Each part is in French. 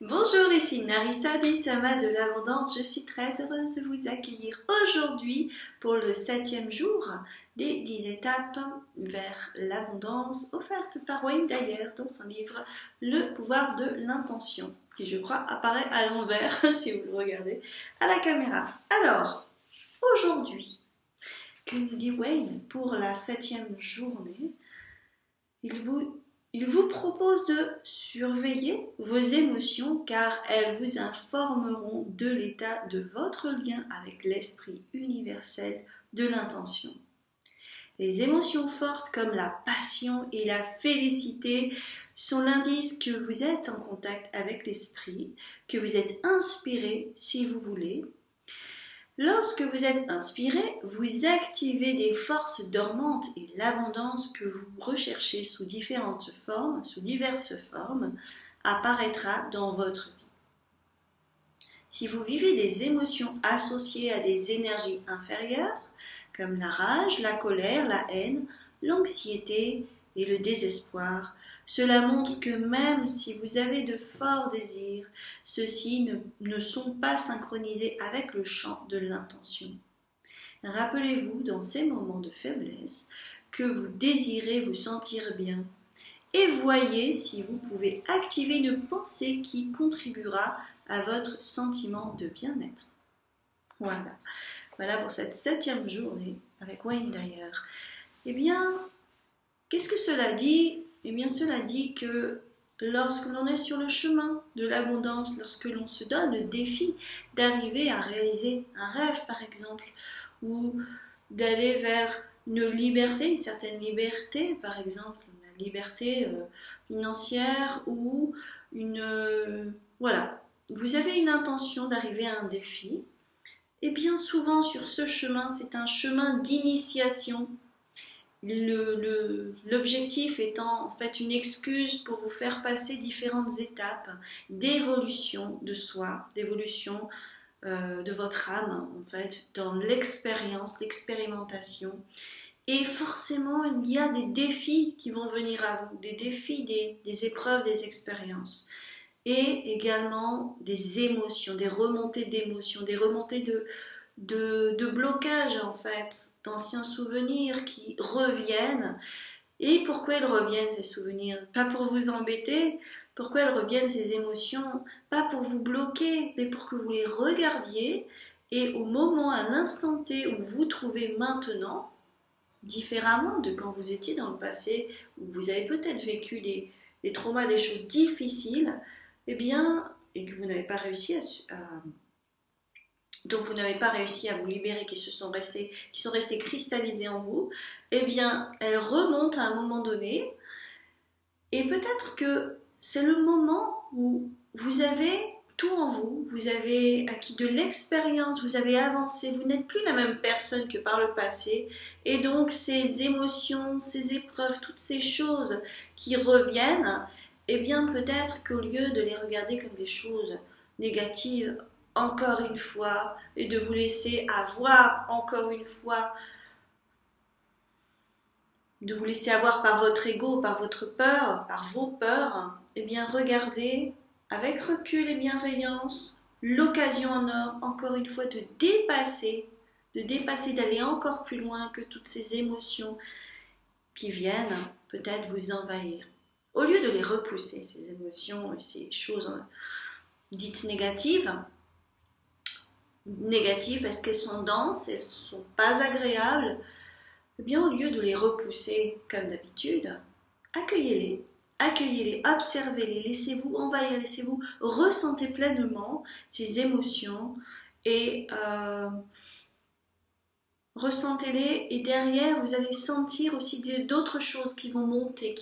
Bonjour, ici Narissa du Sama de l'Abondance. Je suis très heureuse de vous accueillir aujourd'hui pour le 7e jour des 10 étapes vers l'abondance offertes par Wayne Dyer dans son livre Le pouvoir de l'intention, qui je crois apparaît à l'envers si vous le regardez à la caméra. Alors, aujourd'hui, que nous dit Wayne pour la 7e journée? Il vous propose de surveiller vos émotions car elles vous informeront de l'état de votre lien avec l'esprit universel de l'intention. Les émotions fortes comme la passion et la félicité sont l'indice que vous êtes en contact avec l'esprit, que vous êtes inspiré si vous voulez. Lorsque vous êtes inspiré, vous activez des forces dormantes et l'abondance que vous recherchez sous diverses formes, apparaîtra dans votre vie. Si vous vivez des émotions associées à des énergies inférieures, comme la rage, la colère, la haine, l'anxiété et le désespoir, cela montre que même si vous avez de forts désirs, ceux-ci ne sont pas synchronisés avec le champ de l'intention. Rappelez-vous dans ces moments de faiblesse que vous désirez vous sentir bien et voyez si vous pouvez activer une pensée qui contribuera à votre sentiment de bien-être. Voilà pour cette 7e journée avec Wayne Dyer. Eh bien, qu'est-ce que cela dit ? Eh bien, cela dit que lorsque l'on est sur le chemin de l'abondance, lorsque l'on se donne le défi d'arriver à réaliser un rêve, par exemple, ou d'aller vers une certaine liberté, par exemple, la liberté financière ou voilà, vous avez une intention d'arriver à un défi, et bien souvent sur ce chemin, c'est un chemin d'initiation. L'objectif étant en fait une excuse pour vous faire passer différentes étapes d'évolution de soi, d'évolution de votre âme en fait, dans l'expérimentation. Et forcément, il y a des défis qui vont venir à vous, des défis, des épreuves, des expériences. Et également des émotions, des remontées d'émotions, des remontées de blocage en fait, d'anciens souvenirs qui reviennent. Et pourquoi ils reviennent ces souvenirs? Pas pour vous embêter, pourquoi elles reviennent ces émotions? Pas pour vous bloquer, mais pour que vous les regardiez et au moment, à l'instant T où vous vous trouvez maintenant, différemment de quand vous étiez dans le passé, où vous avez peut-être vécu des traumas, des choses difficiles, eh bien, et que vous n'avez pas réussi donc vous n'avez pas réussi à vous libérer, qui sont restés cristallisés en vous, eh bien, elles remontent à un moment donné, et peut-être que c'est le moment où vous avez tout en vous, vous avez acquis de l'expérience, vous avez avancé, vous n'êtes plus la même personne que par le passé, et donc ces émotions, ces épreuves, toutes ces choses qui reviennent, eh bien peut-être qu'au lieu de les regarder comme des choses négatives, encore une fois, et de vous laisser avoir encore une fois, de vous laisser avoir par votre ego, par votre peur, par vos peurs, eh bien regardez avec recul et bienveillance l'occasion en or, encore une fois, de dépasser, d'aller encore plus loin que toutes ces émotions qui viennent peut-être vous envahir. Au lieu de les repousser, ces émotions et ces choses dites négatives parce qu'elles sont denses, elles ne sont pas agréables, eh bien au lieu de les repousser comme d'habitude, accueillez-les, observez-les, laissez-vous envahir, laissez-vous ressentir pleinement ces émotions et ressentez-les, et derrière vous allez sentir aussi d'autres choses qui vont monter,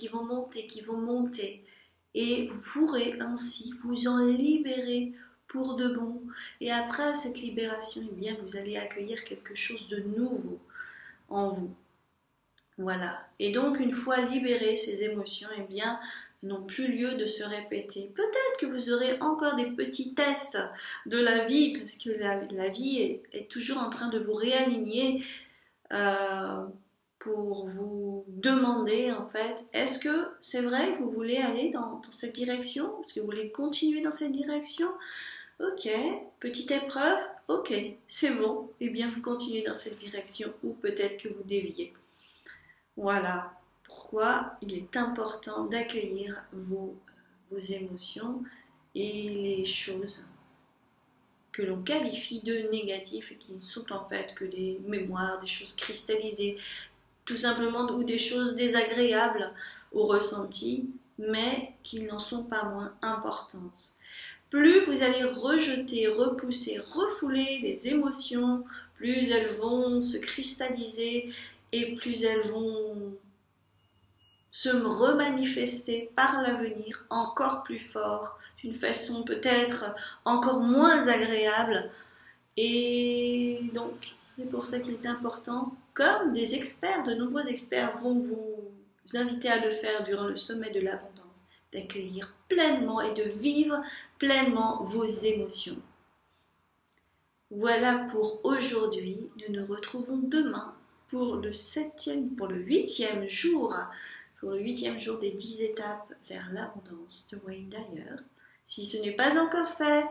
et vous pourrez ainsi vous en libérer pour de bon. Et après cette libération, eh bien, vous allez accueillir quelque chose de nouveau en vous. Voilà. Et donc, une fois libérées ces émotions, eh bien, n'ont plus lieu de se répéter. Peut-être que vous aurez encore des petits tests de la vie, parce que la vie est toujours en train de vous réaligner pour vous demander en fait, est-ce que c'est vrai que vous voulez aller dans cette direction? Est-ce que vous voulez continuer dans cette direction? Ok, petite épreuve, ok, c'est bon, et bien vous continuez dans cette direction ou peut-être que vous déviez. Voilà pourquoi il est important d'accueillir vos émotions et les choses que l'on qualifie de négatives et qui ne sont en fait que des mémoires, des choses cristallisées, tout simplement, ou des choses désagréables au ressenti, mais qui n'en sont pas moins importantes. Plus vous allez rejeter, repousser, refouler les émotions, plus elles vont se cristalliser et plus elles vont se remanifester par l'avenir encore plus fort, d'une façon peut-être encore moins agréable. Et donc, c'est pour ça qu'il est important, comme des experts, de nombreux experts vont vous inviter à le faire durant le sommet de l'abondance, d'accueillir pleinement et de vivre pleinement vos émotions. Voilà pour aujourd'hui. Nous nous retrouvons demain pour le 8e jour, des 10 étapes vers l'abondance de Wayne Dyer. Si ce n'est pas encore fait,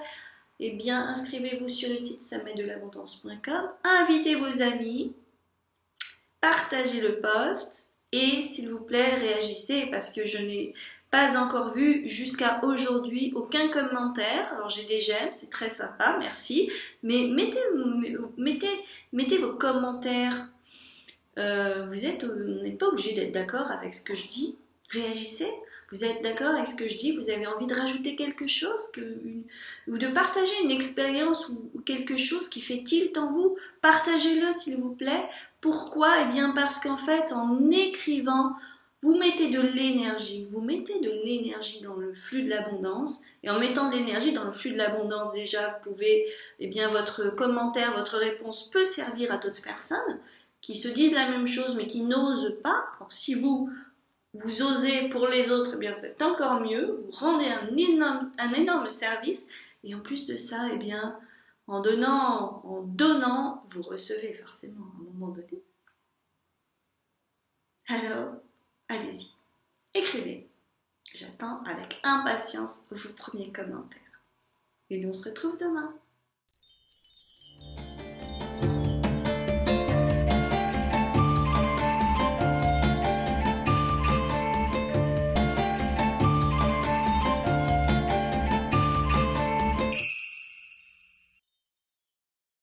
eh bien, inscrivez-vous sur le site sommetdelabondance.com, invitez vos amis, partagez le post et s'il vous plaît, réagissez parce que je n'ai pas encore vu jusqu'à aujourd'hui aucun commentaire. Alors j'ai des j'aime, c'est très sympa, merci. Mais mettez vos commentaires. On n'est pas obligé d'être d'accord avec ce que je dis. Réagissez. Vous êtes d'accord avec ce que je dis? Vous avez envie de rajouter quelque chose ou de partager une expérience ou quelque chose qui fait tilt en vous? Partagez-le s'il vous plaît. Pourquoi? Eh bien parce qu'en fait, en écrivant, vous mettez de l'énergie. Vous mettez de l'énergie dans le flux de l'abondance. Et en mettant de l'énergie dans le flux de l'abondance, déjà, vous pouvez, eh bien, votre commentaire, votre réponse peut servir à d'autres personnes qui se disent la même chose mais qui n'osent pas. Alors, si vous osez pour les autres, eh bien c'est encore mieux, vous rendez un énorme service et en plus de ça, eh bien, en donnant, vous recevez forcément à un moment donné. Alors, allez-y, écrivez. J'attends avec impatience vos premiers commentaires. Et nous on se retrouve demain.